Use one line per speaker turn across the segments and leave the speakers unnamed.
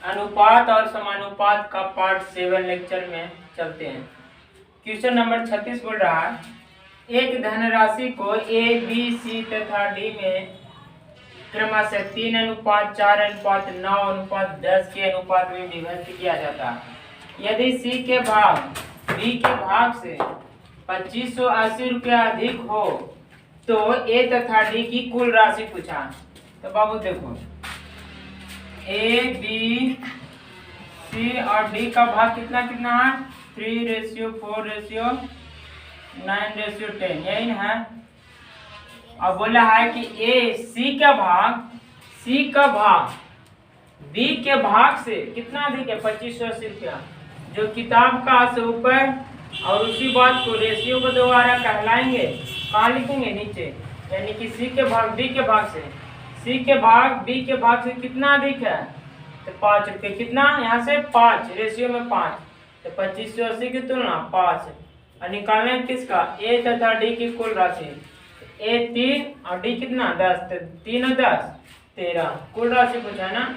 अनुपात और समानुपात का पार्ट 7 लेक्चर में चलते हैं। क्वेश्चन नंबर 36 बोल रहा है, एक धनराशि को ए बी सी तथा डी में क्रमशः 3:4:9:10 के अनुपात में विभक्त किया जाता है। यदि सी के भाग बी के भाग से 2580 रुपया अधिक हो तो ए तथा डी की कुल राशि पूछा। तो बाबू देखो, ए बी सी और डी का भाग कितना कितना है, 3:4:9:10, यही है। अब बोला है कि ए सी का भाग बी के भाग से कितना अधिक है, 2580 रुपया, जो किताब का से ऊपर, और उसी बात को रेशियो को दोबारा कहलाएंगे, कहाँ लिखेंगे, नीचे। यानी कि सी के भाग बी के भाग से, सी के भाग बी के भाग से कितना अधिक है, तो 5 रुपये, कितना यहाँ से 5, रेशियो में 5, तो 2580 की तुलना 5, और निकालना है किसका, ए तथा डी की कुल राशि। ए 3 और डी कितना 10, तो 3 और 10 13, कुल राशि पूछा ना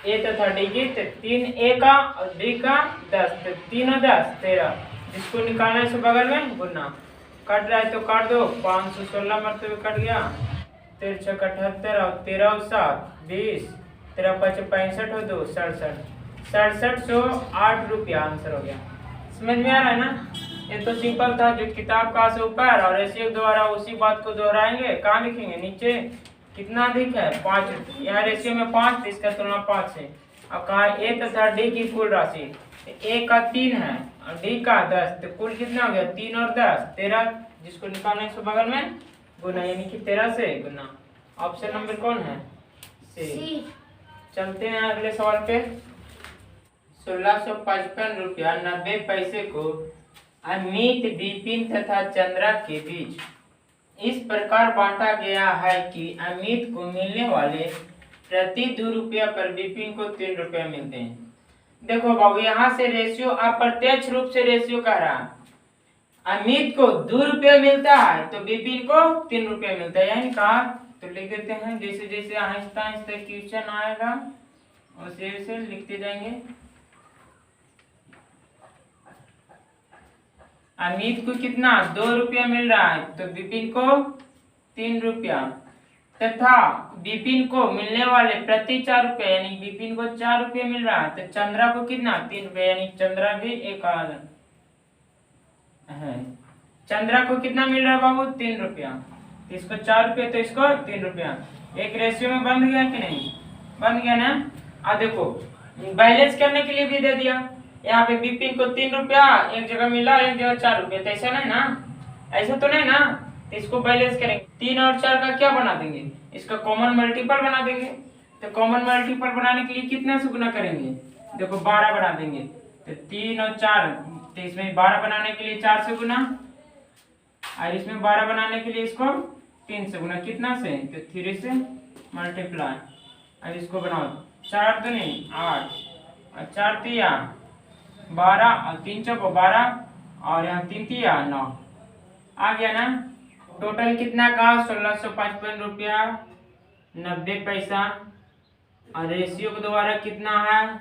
ए तथा डी की, तो 3 ए का और डी का 10, तो 3 और 10 13, जिसको निकालना है सो बगल में गुना, कट रहा है तो काट दो, 516 मरतबे कट गया, 3 6 78 और 13 और 7 20, 13 5 65 और 2 67, 6708 रुपया आंसर हो गया। समझ में आ रहा है ना, ये तो सिंपल था, जो किताब का से ऊपर और रेशियो द्वारा उसी बात को दोहराएंगे, कहाँ लिखेंगे, नीचे। कितना अधिक है 5, यहाँ रेशियो में 5, तो इसका तुलना 5 से। अब कहा ए तथा डी की कुल राशि, ए का 3 है और डी का 10, तो कुल कितना हो गया, 3 और 10 13, जिसको निकालने के बगल में गुना, यानी कि 13 से गुना। ऑप्शन नंबर कौन है, सी। चलते हैं अगले सवाल पे। 1655 रुपया 90 पैसे को अमित, विपिन तथा चंद्रा के बीच इस प्रकार बांटा गया है कि अमित को मिलने वाले प्रति 2 रुपया पर विपिन को 3 रुपया मिलते हैं। देखो बाबू, यहाँ से रेशियो अप्रत्यक्ष रूप से रेशियो कह रहा है, अमित को 2 रुपया मिलता है तो विपिन को 3 रुपया मिलता है, यानी कहा, तो लिख देते हैं, जैसे जैसे आहिस्ता आहिस्ता क्वेश्चन आएगा उसे वैसे लिखते जाएंगे। अमित को कितना 2 रुपया मिल रहा है तो विपिन को 3 रुपया, तथा विपिन को मिलने वाले प्रति 4 रुपया, यानी विपिन को 4 रुपये मिल रहा है, तो चंद्रा को कितना 3 रुपये, यानी चंद्रा भी एक है। चंद्रा को कितना मिल रहा है बाबू, 3 रुपया, तो इसको 4 रुपये तो इसको 3 रुपया, एक रेशियो में बन गया कि नहीं, बन गया ना। अब देखो, बैलेंस करने के लिए भी दे दिया, यहाँ पे विपिन को 3 रुपया एक जगह मिला, एक जगह 4 रुपये, तो ऐसा नहीं ना, ऐसा तो नहीं ना, तो इसको बैलेंस करेंगे, 3 और 4 का क्या बना देंगे, इसका कॉमन मल्टीपल बना देंगे। तो कॉमन मल्टीपल बनाने के लिए कितना से गुना करेंगे, देखो 12 बना देंगे, तो 3 और 4, तो इसमें 12 बनाने के लिए 4 से गुना, और इसमें 12 बनाने के लिए इसको 3 से गुना, कितना से, तो 3 से मल्टीप्लाई, और इसको बनाओ 4 दूनी 8 और 4 तिया 12 और 3 चौको 12 और यहाँ 3 तिया 9, आ गया ना। टोटल कितना का 1655 रुपया 90 पैसा, और रेशियो के द्वारा कितना है,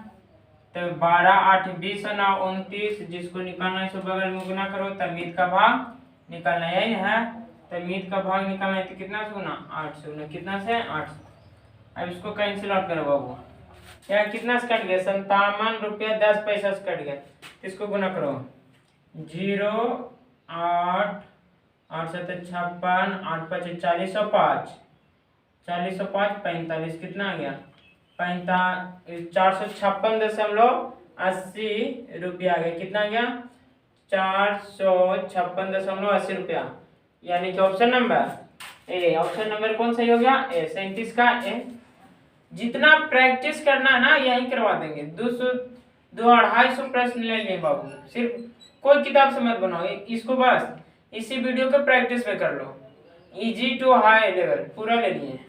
तो 12 8 20 और 9 29, जिसको निकालना है सो बगल में गुना करो, तो अमित का भाग निकालना यही है, तो अमित का भाग निकालना है, तो कितना से गुना 8 से गुना, कितना से 8। अब इसको कैंसिल आउट करो बाबू, यहाँ कितना से कट गया, 57 रुपया 10 पैसा से कट गया, इसको गुना करो, 0 8 8 7 56 8 5 40 और 5 45, कितना आ गया 456.80 रुपया आ गया, कितना आ गया 456.80 रुपया, यानी कि option number A. Option number कौन सही हो गया, ए 37 का ए। जितना प्रैक्टिस करना है ना यही करवा देंगे, 200 250 प्रश्न ले लिए बाबू, सिर्फ कोई किताब से मत बनाओ इसको, बस इसी वीडियो को प्रैक्टिस में कर लो, इजी टू हाई लेवल पूरा ले लिए।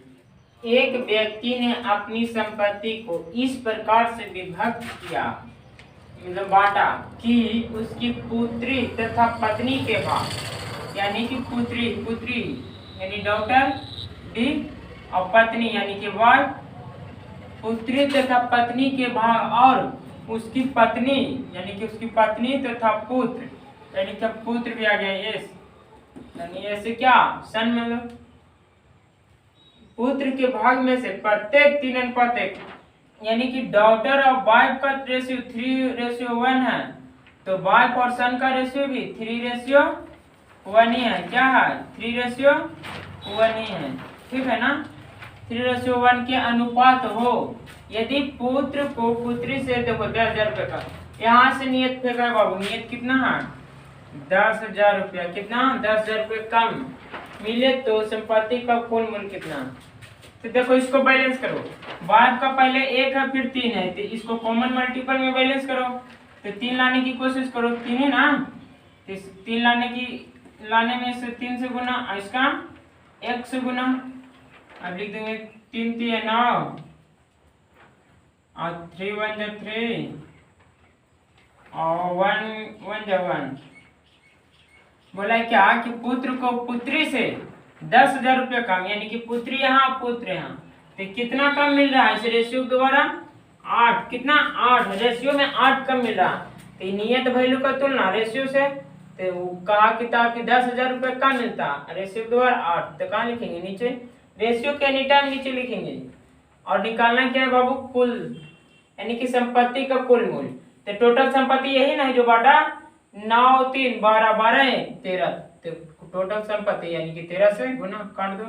एक व्यक्ति ने अपनी संपत्ति को इस प्रकार से विभक्त किया, मतलब बांटा, कि उसकी पुत्री तथा पत्नी के भाग, यानी कि पुत्री यानी डॉटर डी, और पत्नी यानी कि वाइफ पुत्री तथा पत्नी के भाग और उसकी पत्नी यानी कि उसकी पत्नी तथा पुत्र यानी कि पुत्र भी आ गया एस, यानी ऐसे क्या सन में लो पुत्र के भाग में से प्रत्येक 3:1 यानी कि डॉटर और वाइफ का रेशियो 3:1 है, तो वाइफ और सन का रेशियो भी 3:1 ही है। क्या है 3:1 ही है, ठीक है ना। 3:1 के अनुपात हो यदि पुत्र को पुत्री से देखो 10,000 रुपये का यहाँ से नियत फेंका है बाबू, नियत कितना है 10,000 रुपया, कितना 10,000 रुपये कम मिले तो संपत्ति का कुल मूल्य कितना। तो देखो इसको बैलेंस करो, वाइफ का पहले 1 है फिर 3 है, तो इसको कॉमन मल्टीपल में बैलेंस करो, तो 3 लाने की कोशिश करो, 3 है ना, तो 3 लाने में से 3 से गुना, इसका 1 से गुना, अब लिख देंगे 3 3 9 और 3 1 3 और 1 1 1। बोला क्या कि पुत्र को पुत्री से 10,000 रुपये कम, यानी कि पुत्री यहाँ पुत्र यहाँ, तो कितना कम मिल रहा है इस रेशियो द्वारा 8, कितना 8 रेशियो में 8 कम मिल रहा, तो नियत वैल्यू का तुलना रेशियो से, तो कहा किताब की 10,000 रुपये कम मिलता रेशियो द्वारा 8, तो कहाँ लिखेंगे नीचे रेशियो के एनी टाइम नीचे लिखेंगे, और निकालना क्या है बाबू कुल यानी कि संपत्ति का कुल मूल्य, तो टोटल संपत्ति यही ना है जो बाटा 9 3 12 12 13, तो टोटल संपत्ति यानी कि 13 से गुना काट दो,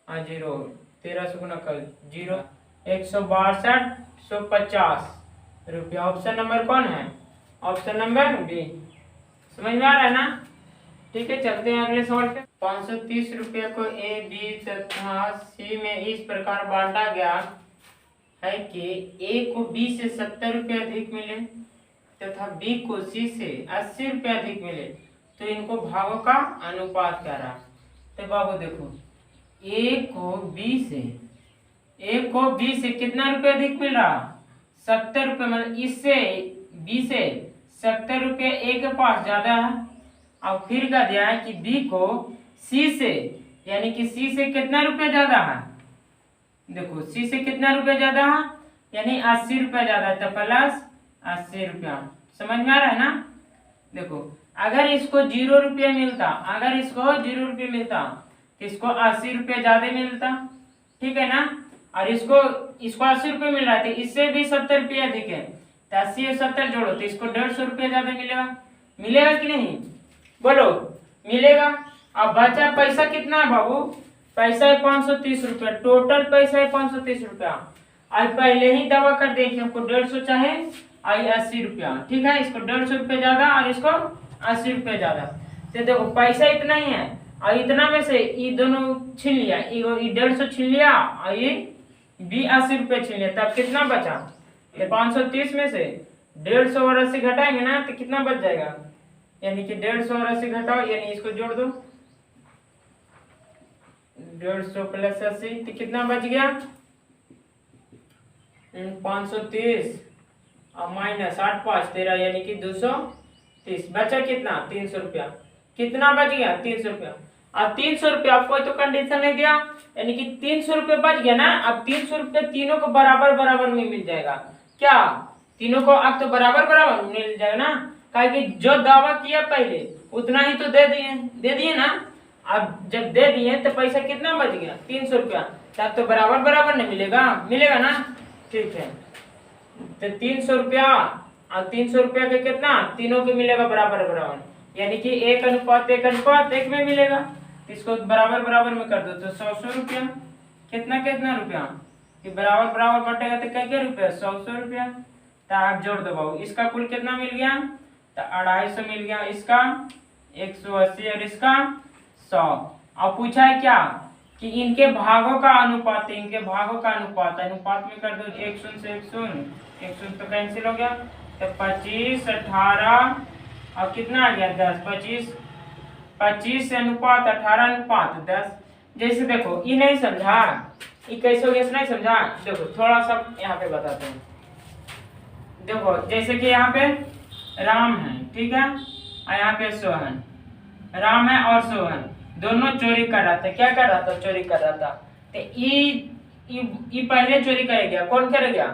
0 13 से गुना कर 0 162,150 रुपया। ऑप्शन नंबर कौन है, ऑप्शन नंबर बी। समझ में आ रहा है ना, ठीक है। चलते हैं अगले सवाल पे। 530 रुपये को ए बी तथा सी में इस प्रकार बांटा गया है कि ए को बी से 70 रुपये अधिक मिले तथा बी को सी से 80 रुपये अधिक मिले, तो इनको भागों का अनुपात क्या रहा। तो बाबू देखो ए को बी से कितना रुपये अधिक मिल रहा 70 रुपये, मतलब इससे बी से 70 रुपये ए के पास ज्यादा है। अब फिर क्या दिया है कि बी को सी से यानी कि सी से कितना रुपये ज्यादा है, देखो सी से कितना रुपये ज्यादा है यानी 80 रुपये ज्यादा है, तो प्लस 80 रुपया। समझ में आ रहा है ना। देखो अगर इसको 0 रुपये मिलता, अगर इसको 0 रुपये मिलता तो इसको 80 रुपये ज्यादा मिलता, ठीक है ना। और इसको 80 रुपये मिल रहा है, तो इससे भी 70 रुपये अधिक है, तो 80 और 70 जोड़ो तो इसको 150 रुपये ज्यादा मिलेगा, मिलेगा कि नहीं बोलो, मिलेगा। अब बचा पैसा कितना है बाबू, पैसा है 530 रुपया, टोटल पैसा है 530 रुपया। आज पहले ही दवा कर दें कि हमको 150 चाहे और 80 रुपया, ठीक है। इसको 150 रुपये ज्यादा और इसको 80 रुपये ज्यादा, तो देखो पैसा इतना ही है और इतना में से ये दोनों छीन लिया, ये 150 छीन लिया और ये भी 80 रुपये छीन लिया, तब कितना बचा, ये 530 में से 150 और 80 घटाएंगे ना तो कितना बच जाएगा, यानी कि 150 और 80 घटाओ यानी इसको जोड़ दो, 150 प्लस 80 तो कितना बच गया 530 और माइनस 8 5 13 यानी कि 230, बचा कितना 300 रुपया, कितना बच गया 300 रुपया। अब 300 रुपया आपको तो कंडीशन नहीं दिया, यानी कि 300 रुपये बच गया ना। अब 300 रुपये तीनों को बराबर बराबर में मिल जाएगा, क्या तीनों को अब तो बराबर बराबर मिल जाएगा ना, कि जो दावा किया पहले उतना ही तो दे दिए ना। अब जब दे दिए तो पैसा कितना बच गया 300 रुपया, तब तो बराबर बराबर नहीं मिलेगा, मिलेगा ना, ठीक है। तो 300 रुपया और 300 रुपया के कितना तीनों के मिलेगा बराबर बराबर, यानी कि 1:1:1 में मिलेगा, इसको बराबर बराबर में कर दो तो 100 रुपया, कितना कितना रुपया कि बराबर बराबर बटेगा तो क्या रुपया 100 रुपया, तो आप जोड़ दो बाबू, इसका कुल कितना मिल गया तो 250 मिल गया, इसका 180 और इसका 100। और पूछा है क्या कि इनके भागों का अनुपात, इनके भागों का अनुपात, अनुपात में कर दो 1 शून्य से 1 शून्य, 1 शून्य तो कैंसिल हो गया, तो 25 18 और कितना आ गया 10, 25 से अनुपात 18 अनुपात 10। जैसे देखो ये नहीं समझा, ये कैसे हो गया नहीं समझा, देखो थोड़ा सा यहाँ पे बताते हैं। देखो जैसे कि यहाँ पे राम है, ठीक है, और यहाँ पे सोहन, राम है और सोहन दोनों चोरी कर रहा था, क्या कर रहा था चोरी कर रहा था, तो ये पहले चोरी करेगा, कौन करेगा?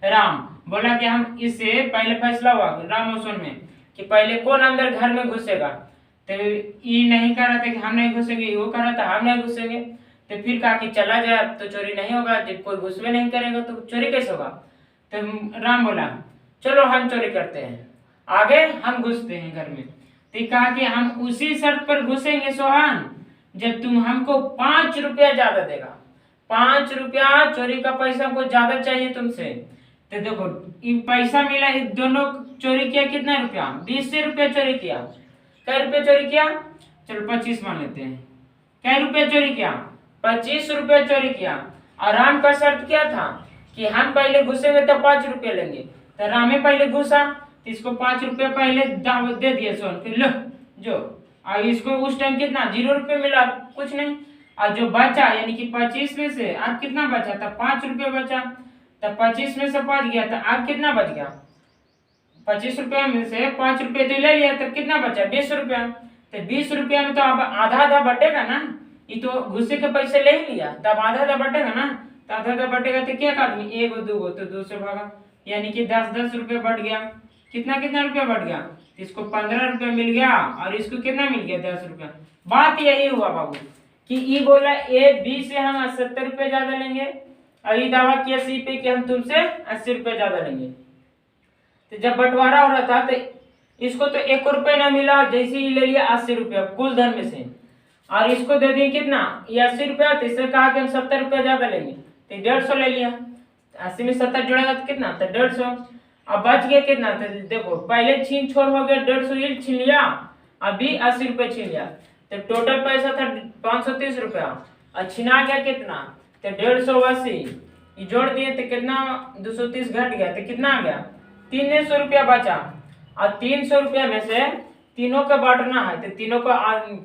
राम। बोला कि हम इससे पहले फैसला हुआ राम और में कि पहले कौन अंदर घर में घुसेगा, तो ये नहीं कह रहा था कि हम नहीं घुसेंगे, वो कह रहा था हम नहीं घुसेंगे। तो फिर कहा कि चला जाए तो चोरी नहीं होगा, जब कोई घुसवे नहीं करेगा तो चोरी कैसे होगा। तो राम बोला चलो हम चोरी करते हैं, आगे हम घुसते हैं घर में। तो कहा कि हम उसी शर्त पर घुसेंगे सोहन जब तुम हमको 5 रुपया ज्यादा देगा। 5 रुपया चोरी का पैसा हमको ज्यादा चाहिए तुमसे। तो देखो ये पैसा मिला, दोनों चोरी किया कितना रुपया? 20 रुपया चोरी किया। कै रुपया चोरी किया? चलो 25 मान लेते हैं। कै रुपया चोरी किया? 25 रुपया चोरी किया। और राम का शर्त क्या था कि हम पहले घुसेंगे तो 5 रुपया लेंगे। तो रामे पहले घुसा, इसको 5 रुपया पहले दे दिए सोन के, लो जो। और इसको उस टाइम कितना 0 रुपये मिला, कुछ नहीं। और जो बचा यानी कि 25 में से अब कितना बचा था? 5 रुपया बचा। तब 25 में से 5 गया तो अब कितना बच गया? 25 रुपया में से 5 रुपये तो ले लिया, तब कितना बचा? 20 रुपया। तो 20 रुपया में तो अब आधा आधा बटेगा ना, ये तो घुसे के पैसे ले ही लिया, तब आधा आधा बटेगा ना। तो आधा आधा बटेगा तो क्या आदमी? 1 2 तो 2 से भागा, यानी कि 10 रुपये बढ़ गया। कितना कितना रुपया बढ़ गया? इसको 15 रुपया मिल गया और इसको कितना मिल गया? 10 रुपया। बात यही हुआ बाबू कि ये बोला ए बी से हम 70 रुपये ज्यादा लेंगे, और ये दावा किया सी पे कि हम तुमसे 80 रुपये ज्यादा लेंगे। तो जब बंटवारा हो रहा था तो इसको तो 1 रुपये ना मिला, जैसे ही ले लिया 80 रुपया कुल धन में से, और इसको दे दिए कितना? ये 80 रुपया। तो इससे कहा कि हम 70 रुपया ज्यादा लेंगे, तो 150 ले लिया। 80 में 70 जोड़ेगा तो कितना? तो 150। अब बच गया कितना? तो देखो पहले छीन छोड़ हो गया, 150 ये छीन लिया, अभी 80 रुपये छीन लिया। तो टोटल पैसा था 530 रुपया, और छिना गया कितना? तो 150 ये जोड़ दिए तो कितना? 230 घट गया, तो कितना आ गया? 300 रुपया बचा। और 300 रुपया में से तीनों का बांटना है, तो तीनों को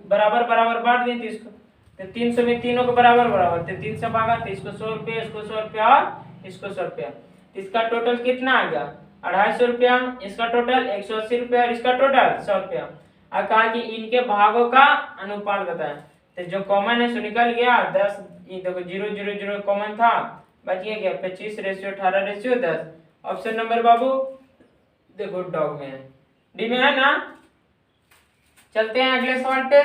बराबर बराबर बांट दें। तो इसको तो 300 में तीनों को बराबर बराबर, तो 3 से भागा, तो इसको 100 रुपया, इसको 100 रुपया और इसको 100 रुपया। इसका टोटल कितना आ गया? 250 रुपया। इसका टोटल 180 रुपया और इसका टोटल 100 रुपया। और कहा कि इनके भागों का अनुपात बताएं। तो जो कॉमन है सो निकल गया 10, ये देखो 0 0 0 कॉमन था, बच गया 25:18:10। ऑप्शन नंबर बाबू देखो डॉग में है, डी में है ना। चलते हैं अगले सवाल पे।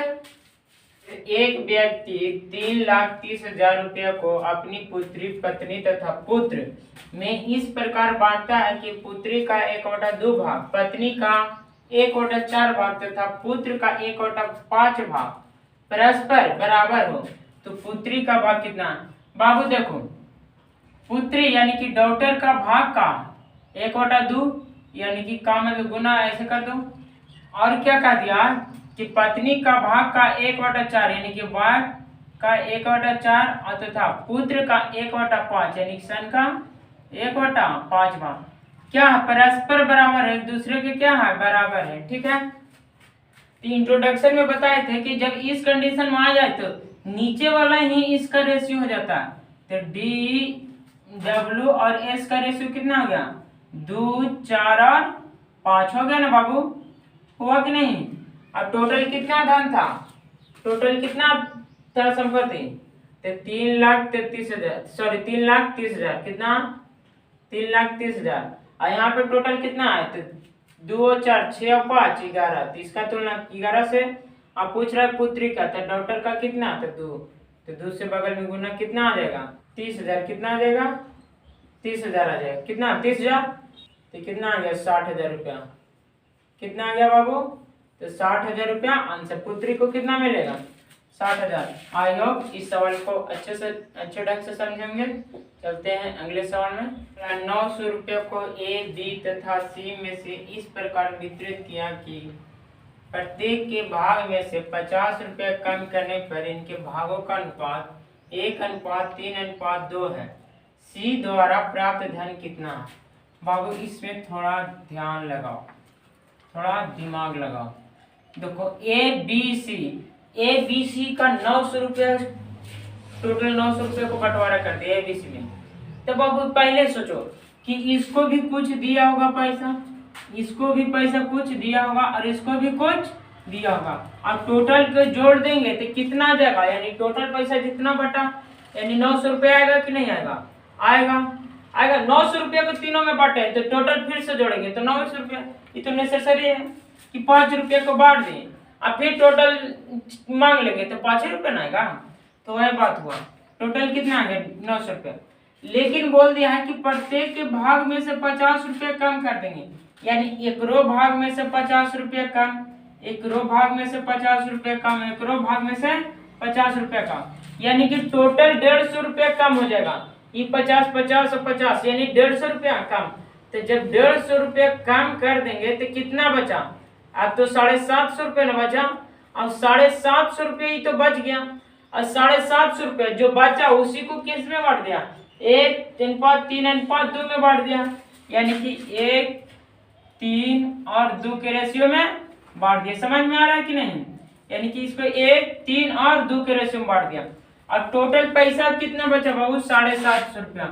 एक व्यक्ति 3,30,000 रुपया को अपनी पुत्री, पत्नी तथा पुत्र में इस प्रकार बांटता है कि पुत्री का 1/2 भाग, पत्नी का 1/4 भाग तथा पुत्र का 1/5 भाग परस्पर बराबर हो, तो पुत्री का भाग कितना? बाबू देखो पुत्री यानी कि डॉटर का भाग का 1/2 यानी कि का मतलब गुना ऐसे कर दो, और क्या कह दिया कि पत्नी का भाग का 1/4 यानी कि भाग का 1/4 और तथा पुत्र का 1/5 यानी सन का 1/5 भाग क्या है? परस्पर बराबर है, एक दूसरे के क्या है? बराबर है। ठीक है, तो इंट्रोडक्शन में बताए थे कि जब इस कंडीशन में आ जाए तो नीचे वाला ही इसका रेशियो हो जाता है। तो डी डब्ल्यू और एस का रेशियो कितना हो गया? 2 4 और 5 हो गया ना बाबू, हुआ कि नहीं? अब टोटल कितना धन था? टोटल कितना था संपत्ति? तो 3,33,000, सॉरी 3,30,000, कितना? 3,30,000। और यहाँ पे टोटल कितना है? तो 2 4 6 और 5 11, तो इसका तुलना 11 से। अब पूछ रहा है पुत्री का, तो डॉक्टर का कितना? तो 2, तो 2 से बगल में गुना कितना आ जाएगा? 30,000। कितना आ जाएगा? 30,000 आ जाएगा। कितना? 30,000, तो कितना आ गया? 60,000 रुपया। कितना आ गया बाबू? तो 60,000 रुपया आंसर। पुत्री को कितना मिलेगा? 60,000। आई होप इस सवाल को अच्छे ढंग से समझेंगे। चलते हैं अगले सवाल में। 900 रुपये को ए, बी तथा सी में से इस प्रकार वितरित किया कि प्रत्येक के भाग में से 50 रुपये कम करने पर इनके भागों का अनुपात 1:3:2 है। सी द्वारा प्राप्त धन कितना? बाबू इसमें थोड़ा ध्यान लगाओ, थोड़ा दिमाग लगाओ। देखो ए बी सी का 900 रुपये, टोटल 900 रुपये को बंटवारा कर दिया ए बी सी में। तो बाबू पहले सोचो कि इसको भी कुछ दिया होगा पैसा, इसको भी पैसा कुछ दिया होगा और इसको भी कुछ दिया होगा। अब टोटल को जोड़ देंगे तो कितना आ जाएगा? यानी टोटल पैसा जितना बटा यानी 900 रुपये आएगा कि नहीं आएगा? आएगा। आएगा। 900 रुपये को तीनों में बांटे तो टोटल फिर से जोड़ेंगे तो 900 रुपये। ये तो नेसेसरी है कि 5 रुपये को बांट दें और फिर टोटल मांग लेंगे तो 5 रुपये ना आएगा। तो वह बात हुआ। टोटल कितना आ गया? 900 रुपये। लेकिन बोल दिया है कि प्रत्येक के भाग में से 50 रुपये कम कर देंगे, यानी एक रो भाग में से 50 रुपये कम, एक रो भाग में से 50 रुपये कम, एक रो भाग में से 50 रुपये कम, यानी कि टोटल 150 रुपये कम हो जाएगा। ये 50 50 और 50 यानी 150 रुपया कम। तो जब 150 रुपये कम कर देंगे तो कितना बचा? अब तो 750 रुपये न बचा। अब 750 रुपये ही तो बच गया। और 750 रुपये जो बचा उसी को किस में बांट दिया? 1:3:2 में बांट दिया, यानी कि 1 3 और 2 के रेशियो में बांट दिया। समझ में आ रहा है कि नहीं? यानी कि इसको 1 3 और 2 के रेशियो में बांट दिया। अब टोटल पैसा कितना बचा बाबू? 750 रुपया।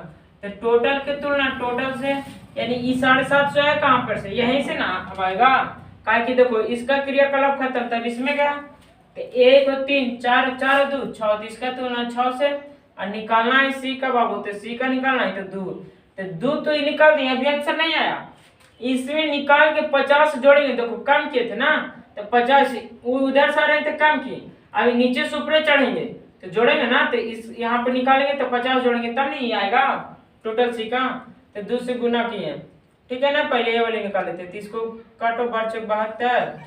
तो टोटल के तुलना टोटल से, यानी ये 750 है कहाँ पर से? यहीं से ना अब आएगा। काहे कि देखो इसका क्रियाकलाप खत्म तब इसमें गया। तो 1 और 3 4 4 2 6, तो इसका तुलना 6 से। और निकालना है सी का बाबू, तो सी का निकालना है तो 2, तो 2 तो ये निकाल दिए, अभी आंसर नहीं आया। इसमें निकाल के 50 जोड़ेंगे, देखो कम किए थे ना, तो 50 उधर से आ रहे थे कम किए, अभी नीचे से ऊपर चढ़ेंगे तो जोड़ेंगे ना, तो इस यहाँ पे निकालेंगे तो 50 जोड़ेंगे तब नहीं आएगा टोटल सी का। तो 2 से गुना किए, ठीक है ना। पहले ये वाले निकाल लेते, 30 को काटो 72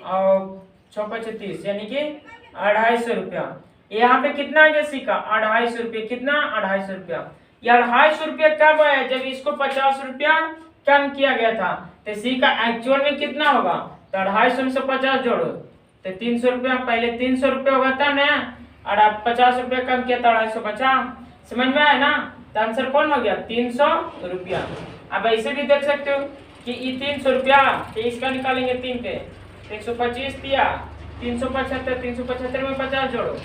और 6 35, यानी कि 250 रुपया। यहाँ पे कितना आ गया सी का? 250 रुपये। कितना? 250 रुपया। ये 250 रुपया कब आया? जब इसको 50 रुपया कम किया गया था। तो सी का एक्चुअल में कितना होगा? तो 250 में से 50 जोड़ो तो 300 रुपया। पहले 300 रुपया होगा था ना, और आप 50 रुपया कम किया तो 250 बचा। समझ में आया ना? तो आंसर कौन हो गया? 300 रुपया। अब ऐसे भी देख सकते हो कि ये 300 रुपया, तो इसका निकालेंगे 3 पे 125 दिया, 375, 375 में 50 जोड़ो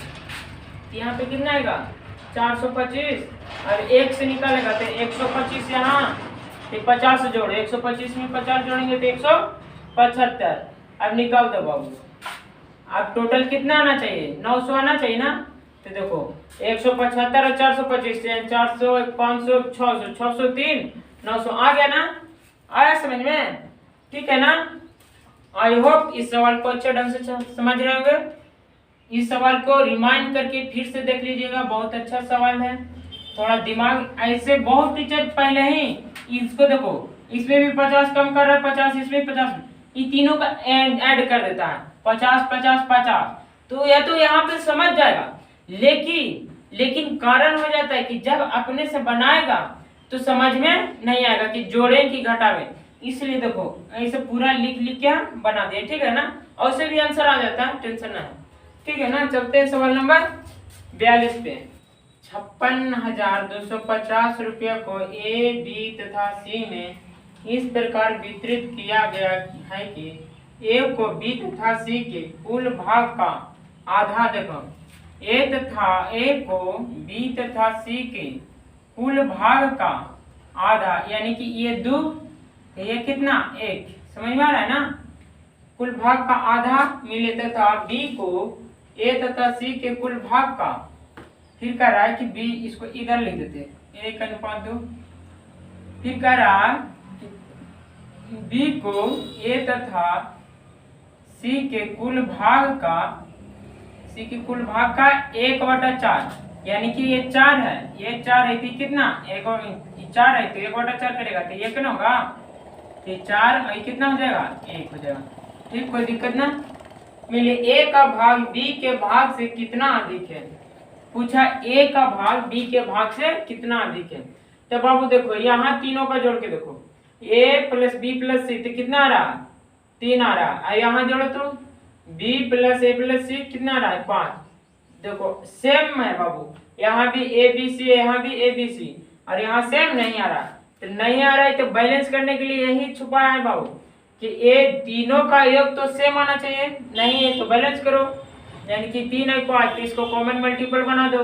तो यहाँ पे कितना आएगा? 425। और 1 से निकालेगा तो 125 यहाँ, फिर 50 जोड़ो, 125 में 50 जोड़ेंगे तो 175। अब निकाल दो बाबू। अब टोटल कितना आना चाहिए? 900 आना चाहिए ना। तो देखो 175 और 425, 400 500 600 603 900 आ गया ना? आया समझ में? ठीक है ना? आई होप इस सवाल को अच्छे ढंग से समझ रहे होंगे। इस सवाल को रिमाइंड करके फिर से देख लीजिएगा, बहुत अच्छा सवाल है। थोड़ा दिमाग ऐसे, बहुत टीचर पहले ही इसको देखो, इसमें भी 50 कम कर रहा है, 50 इसमें 50, ये तीनों का ऐड कर देता है 50 50 50। तो यह तो यहाँ पे समझ जाएगा, लेकिन कारण हो जाता है कि जब अपने से बनाएगा तो समझ में नहीं आएगा कि जोड़े कि घटावे। इसलिए देखो ऐसे पूरा लिख के बना दिया, ठीक है ना? और से भी आंसर आ जाता है, टेंशन ना है, ठीक है ना? चलते हैं सवाल नंबर 42 पे। 56,250 रुपया को ए बी तथा सी में इस प्रकार वितरित किया गया है कि ए को बी तथा सी के कुल भाग का आधा, देखो ए को बी तथा सी के कुल भाग का आधा, यानी कि ये 2, ये कितना? 1। समझ में आ रहा है ना? कुल भाग का आधा मिले तथा बी को ए तथा सी के कुल भाग का, फिर कह रहा है कि बी, इसको इधर लिख देते 1:2। फिर कह रहा बी को ए तथा सी के कुल भाग का 1/4, यानी कि ये 4 है, ये 4 है, कितना? 4 है तो 1/4 करेगा तो ये कितना होगा? ये 4 और कितना हो जाएगा? 1 हो जाएगा। ठीक, कोई दिक्कत ना? मिले ए का भाग बी के भाग से कितना अधिक है? पूछा ए का भाग बी के भाग से कितना अधिक है। तो बाबू देखो यहाँ तीनों का जोड़ के देखो, ए प्लस बी प्लस सी तो कितना आ रहा? 3 आ रहा है। यहाँ जोड़ो तो बी प्लस ए प्लस सी कितना आ रहा है? 5। देखो सेम है बाबू, यहाँ भी ए बी सी, यहाँ भी ए बी सी, और यहाँ सेम नहीं आ रहा। तो नहीं आ रहा है तो बैलेंस करने के लिए यही छुपाया है बाबू कि ए तीनों का योग तो सेम आना चाहिए, नहीं है तो बैलेंस करो। यानी कि 3 है 5, तो इसको कॉमन मल्टीपल बना दो,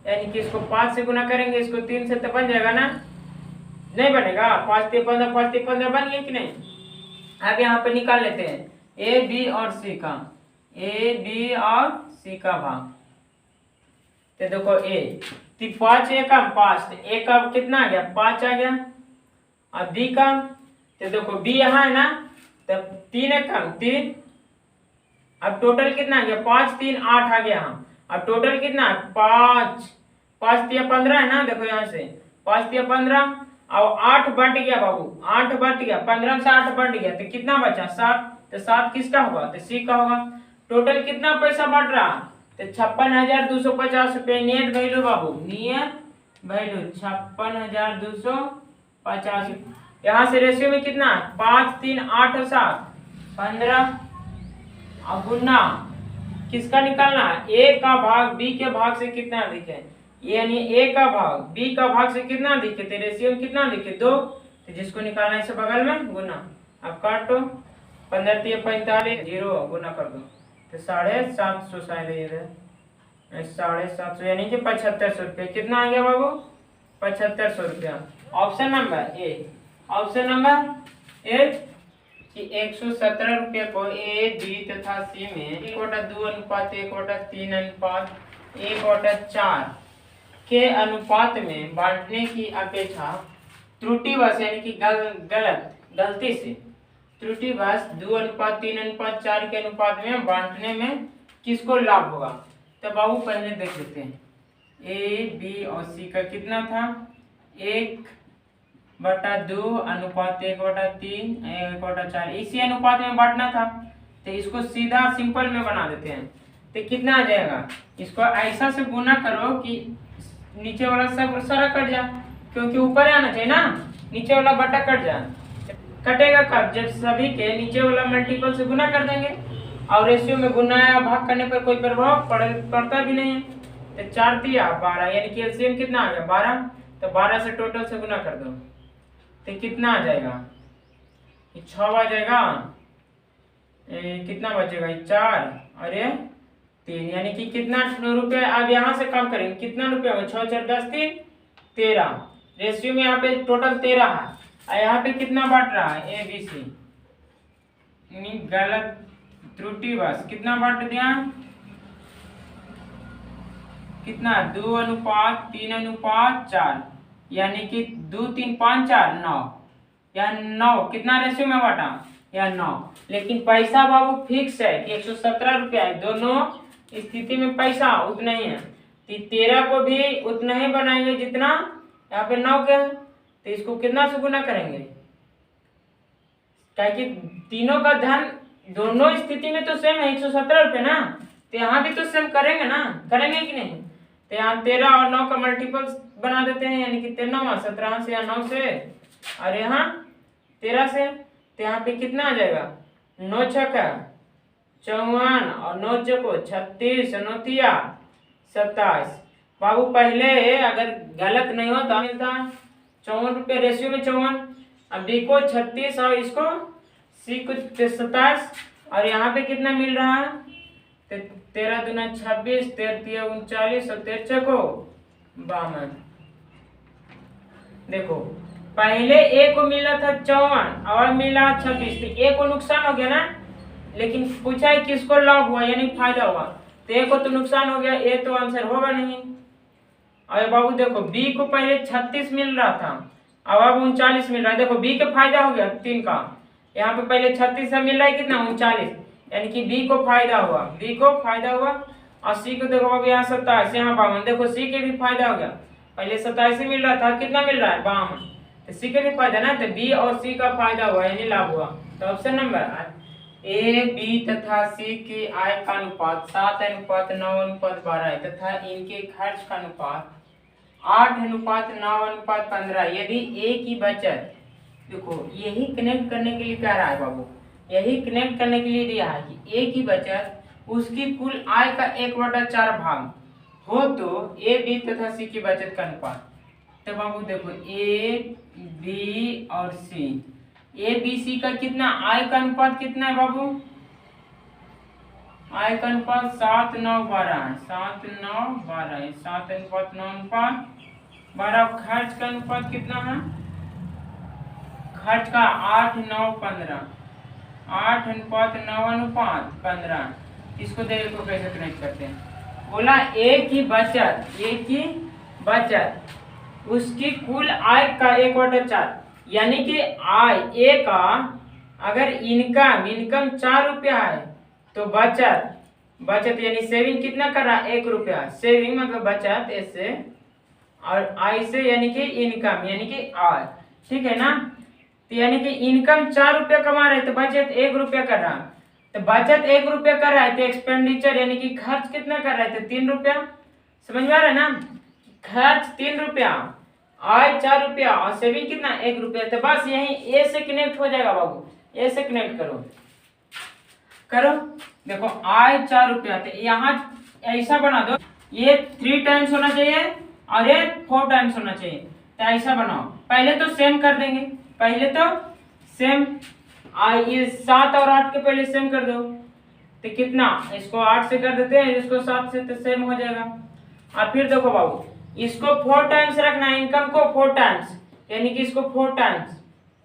यानी कि इसको 5 से गुना करेंगे, इसको 3 से तो बन जाएगा ना? नहीं बनेगा? 5 3 15, 5 3 15 बन गया कि नहीं? अब यहाँ पे निकाल लेते हैं ए बी और सी का भाग। तो देखो ए, तो 5 एकम 5, तो ए का कितना आ गया 5 आ गया। अब बी का, तो देखो बी यहाँ है ना, तो 3 एकम 3, अब टोटल कितना आ गया 5 3 8 आ गया। हाँ अब टोटल कितना 5 5 3 15 है ना, देखो यहाँ से 5 3 15, और 8 बट गया बाबू, 8 बट गया, 15 से 8 बट गया, तो कितना बचा 7, तो 7 किसका होगा, तो सी का होगा। टोटल कितना पैसा बट रहा, तो 56,250 रुपये। नियत वैल्यू बाबू, नियत वैल्यू 56,250। यहाँ से रेशियो में कितना 5 3 8 7 15, अब गुना किसका निकालना है, ए का भाग बी के भाग से कितना अधिक है, यानी ए का भाग बी का भाग से कितना अधिक है, तो रेशियो में कितना अधिक है 2, तो जिसको निकालना है इसे बगल में गुना। अब काटो, 15 3 45 0 गुना कर दो, तो 750 शायद ये 750, यानी कि 7500 रुपये। कितना आ गया बाबू 7500 रुपया। Option number A, option number A कि 117 रुपये को ए बी तथा सी में 1:2:1:3:1:4 के अनुपात में बांटने की अपेक्षा त्रुटिवश, यानी कि गलती से त्रुटिवश 2:3:4 के अनुपात में बांटने में किसको लाभ होगा। तो बाबू पहले देख लेते हैं, ए बी और सी का कितना था 1/2 अनुपात 1/3 1/4, इसी अनुपात में बांटना था। तो इसको सीधा सिंपल में बना देते हैं, तो कितना आ जाएगा, इसको ऐसा से गुना करो कि नीचे वाला सब सारा कट जाए, क्योंकि ऊपर आना चाहिए ना, नीचे वाला बटा कट जाए। कटेगा कब, जब सभी के नीचे वाला मल्टीपल से गुना कर देंगे, और रेशियो में गुना या भाग करने पर कोई प्रभाव पड़ता भी नहीं है। तो 4 दिया 12, यानी कि एलसीएम कितना आ गया 12, तो 12 से टोटल से गुना कर दो, तो कितना आ जाएगा 6 आ जाएगा, कितना बचेगा 4 और ये 3, यानी कि कितना रुपये। अब यहाँ से कम करेंगे, कितना रुपये होगा 6 4 10 3 13, रेशियो में यहाँ पे टोटल 13 है, और यहाँ पे कितना बांट रहा है ए बी सी, गलत त्रुटि बस कितना बांट दिया, कितना 2:3:4, यानी कि 2 3 5 4 9, या 9 कितना रेशियो में बांटा या 9। लेकिन पैसा बाबू फिक्स है कि 117 रुपया है, दोनों स्थिति में पैसा उतना ही है, तो 13 को भी उतना ही बनाएंगे जितना यहाँ पे 9 के है, तो इसको कितना से गुना करेंगे, क्या कि तीनों का धन दोनों स्थिति में तो सेम है 117 रुपये ना, तो यहाँ भी तो सेम करेंगे ना, करेंगे कि नहीं। तो यहाँ 13 और 9 का मल्टीपल बना देते हैं, यानी कि 13 17 से या 9 से, और यहाँ 13 से, तो यहाँ पे कितना आ जाएगा 9 6 54 और 9 चौको 36 9 27। बाबू पहले अगर गलत नहीं होता मिलता 54 रुपये, रेशियो में 54, अब बी को 36 और इसको सी को 27, और यहाँ पे कितना मिल रहा है 13 दूना 26 13 39 और 13 को 52। देखो पहले ए को मिला था 54 और मिला 26, तो ए को नुकसान हो गया ना, लेकिन पूछा है किसको लाभ हुआ यानी फायदा हुआ, तो ए को तो नुकसान हो गया, ए तो आंसर होगा नहीं। और बाबू देखो बी को पहले 36 मिल रहा था, अब 39 मिल रहा है, देखो बी का फायदा हो गया 3 का, यहाँ पे पहले 36 से मिल रहा है कितना 39, यानी कि बी को फायदा हुआ, बी को फायदा हुआ। और सी को देखो अब यहाँ 27 यहाँ 52, देखो सी के भी फायदा हो गया, पहले 27 मिल रहा था, कितना मिल रहा है 52, तो सी के भी फायदा ना, तो बी और सी का फायदा हुआ यानी लाभ हुआ। तो ऑप्शन नंबर ए बी तथा सी के आय का अनुपात 7:9:12 है, तथा इनके खर्च का अनुपात 8:9:15। यदि ए की बचत, देखो यही कनेक्ट करने के लिए कह रहा है बाबू, यही कनेक्ट करने के लिए दिया है कि ए की बचत उसकी कुल आय का 1/4 भाग हो तो ए बी तथा सी की बचत का अनुपात। तो बाबू देखो ए बी और सी, ए बी सी का कितना आय का अनुपात कितना है बाबू, आय का अनुपात 7:9:12 है, 7:9:12 है, 7:9:12। खर्च का अनुपात कितना है, खर्च का 8:9:15, 8:9:15। इसको देखो कैसे कनेक्ट करते हैं, बोला ए की बचत उसकी कुल आय का 1/4, यानी कि आय ए का अगर इनकम 4 रुपया है तो बचत यानी सेविंग कितना कर रहा है, 1 रुपया। सेविंग मतलब बचत ऐसे, और आय से यानी कि इनकम यानी कि आय, ठीक है ना। तो यानी कि इनकम 4 रुपया कमा रहे तो बचत 1 रुपया कर रहा, तो बचत 1 रुपया कर रहा है तो एक्सपेंडिचर यानी कि खर्च कितना कर रहा है, तो 3 रुपया। समझ में आ रहा है ना, खर्च 3 रुपया, आय 4 रुपया और सेविंग कितना, 1 रुपया। तो बस यही ए से कनेक्ट हो जाएगा बाबू, ए से कनेक्ट करो। देखो आय 4 रुपया, तो यहाँ ऐसा बना दो, ये 3 टाइम्स होना चाहिए और ये 4 टाइम्स होना चाहिए। तो ऐसा बनाओ, पहले तो सेम कर देंगे, पहले तो सेम, ये 7 और 8 के पहले सेम कर दो, तो कितना, इसको 8 से कर देते हैं, इसको 7 से, तो सेम हो जाएगा। और फिर देखो बाबू, इसको 4 टाइम्स रखना है, इनकम को 4 टाइम्स, यानी कि इसको 4 टाइम्स,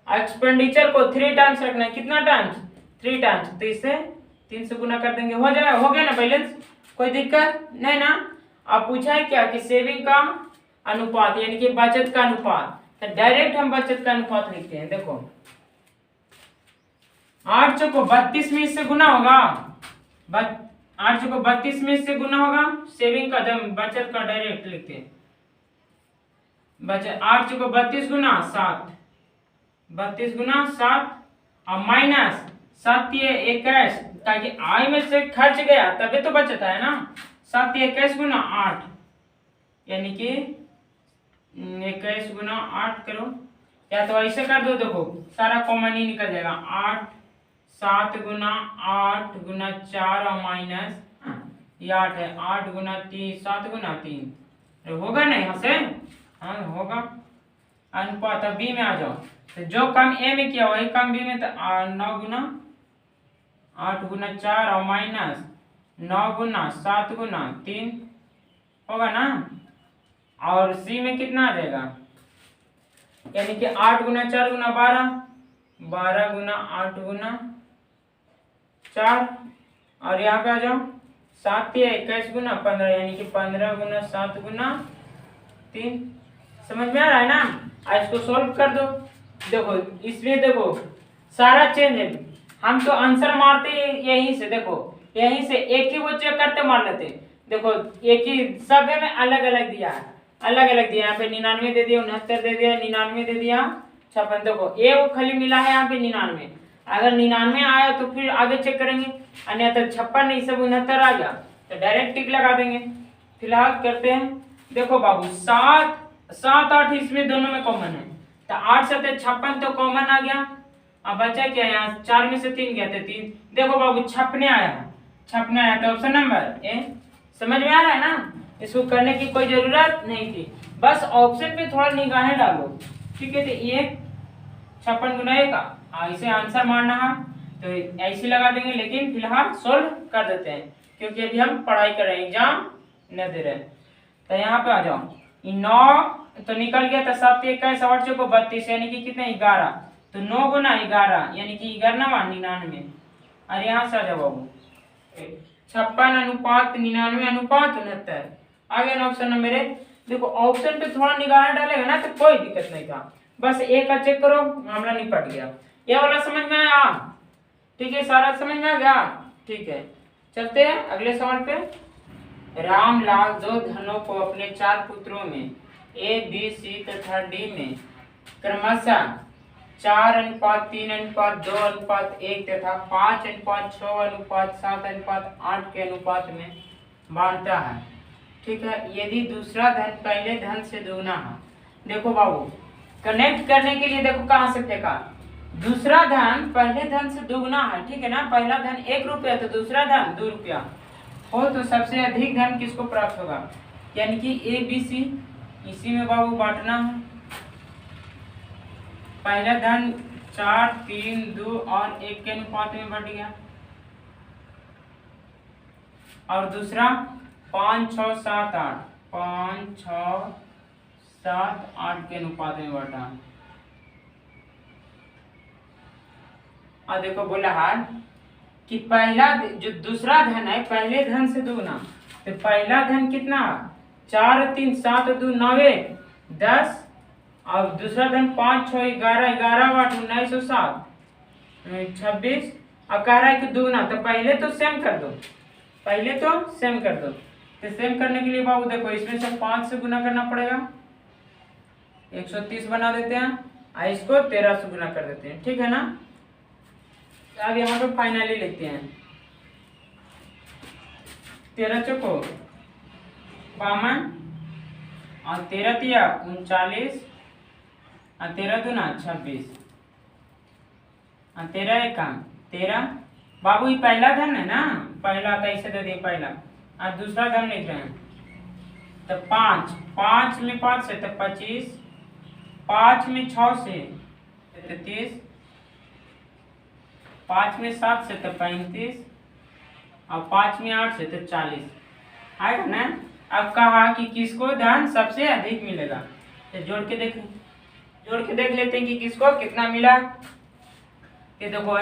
एक्सपेंडिचर को 3 टाइम्स रखना है। कितना टाइम्स, 3 टाइम्स, तो इसे 3 से गुना कर देंगे, हो जाएगा, हो गया ना बैलेंस, कोई दिक्कत नहीं ना। अब पूछा है क्या कि सेविंग का अनुपात यानी कि बचत का अनुपात, तो डायरेक्ट हम बचत का अनुपात लिखते हैं। देखो 8 चौको 32 में इससे गुना होगा, 8 चौको 32 में इससे गुना होगा, सेविंग का बचत का डायरेक्ट लिखते हैं। बचत 8 चौको 32 गुना 7, 32 गुना 7 और माइनस 7 ये 21, ताकि आय में से खर्च गया तभी तो बचत है ना। 7 ये 21 गुना 8, यानी कि 21 गुना 8 करो, या तो ऐसे कर दो, देखो सारा कॉमन ही निकल जाएगा। 8 7 गुना 8 गुना 4 और माइनस ये 8 है, 8 गुना 3 7 गुना 3, होगा ना यहाँ से, हाँ होगा। अनुपात अब बी में आ जाओ, तो जो काम ए में किया वही काम बी में, तो 9 गुना 8 गुना 4 और माइनस 9 गुना 7 गुना 3 होगा ना। और सी में कितना आ जाएगा, यानी कि 8 गुना 4 गुना 12, 12 गुना 8 गुना 4, और यहाँ पे आ जाओ 7 या 21 गुना 15, यानी कि 15 गुना 7 गुना 3। समझ में आ रहा है ना। आज इसको सोल्व कर दो, देखो इसमें देखो सारा चेंज है, हम तो आंसर मारते यहीं से, देखो यहीं से एक ही वो चेक करते मार लेते। देखो एक ही सब में अलग अलग दिया है, अलग अलग दिया, यहाँ पे 99 दे दिया, 69 दे दिया, 99 दे दिया, 56। देखो ए वो खाली मिला है यहाँ पे 99, अगर 99 आया तो फिर आगे चेक करेंगे, अन्यथा 56 नहीं सब 69 आ गया तो डायरेक्ट टिक लगा देंगे। फिलहाल करते हैं, देखो बाबू 7 7 8 इसमें दोनों में कॉमन है, तो 8 7 56 तो कॉमन आ गया। अब बचा क्या, यहाँ 4 में से 3 गया तो 3, देखो बाबू छपने आया, तो ऑप्शन नंबर ए। समझ में आ रहा है ना, इसको करने की कोई जरूरत नहीं थी, बस ऑप्शन पे थोड़ा निगाहें डालो, ठीक है। तो ये 56 गुना 1 ऐसे आंसर मारना है तो ऐसे लगा देंगे, लेकिन फिलहाल सोल्व कर देते हैं क्योंकि अभी हम पढ़ाई कर रहे हैं, एग्जाम न दे रहे हैं। तो यहाँ पे आ जाओ, 9 तो निकल गया, तो 7 21 8 चौको 32, यानी कि कितने 11, तो 9 गुना 11 यानी कि 11 99। और यहाँ से आ जाओ बाबू 56 अनुपात 99 अनुपात 69 आ गया ना ऑप्शन नंबर ए। देखो ऑप्शन पे थोड़ा निगाह डालेगा ना तो कोई दिक्कत नहीं था, बस एक का चेक करो मामला निपट गया। ये वाला समझ में आया, ठीक है, सारा समझ में आ गया, ठीक है। चलते हैं अगले सवाल पे। रामलाल 2 धनों को अपने 4 पुत्रों में ए बी सी तथा डी में क्रमशः 4:3:2:1 तथा 5:6:7:8 के अनुपात में बांटता है, ठीक है। यदि दूसरा धन पहले धन से दोगुना है, देखो बाबू कनेक्ट करने के लिए देखो कहां से फेंका, दूसरा धन पहले धन से दोगुना है, ठीक है ना। पहला धन 1 रुपया तो दूसरा धन 2 रुपया हो, तो सबसे अधिक धन किसको प्राप्त होगा, यानी कि ए बी सी, इसी में बाबू बांटना है। पहला धन 4 3 2 और 1 के अनुपात में बढ़ गया, और दूसरा 5 6 7 8 5 6 7 8 के अनुपात में बढ़ा। और देखो बोला है कि पहला जो दूसरा धन है पहले धन से दोगुना, तो पहला धन कितना 4 3 7 2 9 10 और दूसरा धन 5 6 11 11 8 19 और 7 26 और कह रहा है कि दुगना। तो पहले तो सेम कर दो, पहले तो सेम कर दो। तो सेम करने के लिए बाबू देखो इसमें से 5 से गुना करना पड़ेगा, 130 बना देते हैं और इसको 13 से गुना कर देते हैं, ठीक है ना। अब यहाँ पे फाइनली लेते हैं 13 चौको 52 और 13 तिया 39 और 13 दूना 26 और 13 एका 13। बाबू ये पहला धन है ना, पहला तो ऐसे दे दिए पहला, और दूसरा धन लिख रहे हैं तो 5 5 में 5 से तो 25, 5 में 6 से 33, 5 में 7 से तो 35 और 5 में 8 से तो 40 आएगा ना। अब कहा कि किसको धन सबसे अधिक मिलेगा, तो जोड़ के देख लेते हैं कि किसको कितना मिला। ये देखो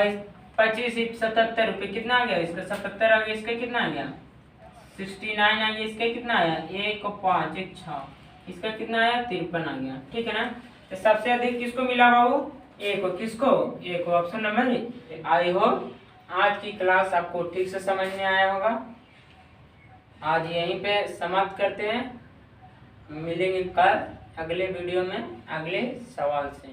25 77 रुपये कितना आ गया, इसका 77 आ गया, इसका कितना आ गया 69 आ गया, इसका कितना आया 1 5 1 6, इसका कितना आया 53 आ गया, ठीक है ना। तो सबसे अधिक किसको मिला बाबू, ए को। किसको, ए को। Option number. आई हो आज की क्लास आपको ठीक से समझ में आया होगा। आज यहीं पे समाप्त करते हैं, मिलेंगे कल अगले वीडियो में अगले सवाल से।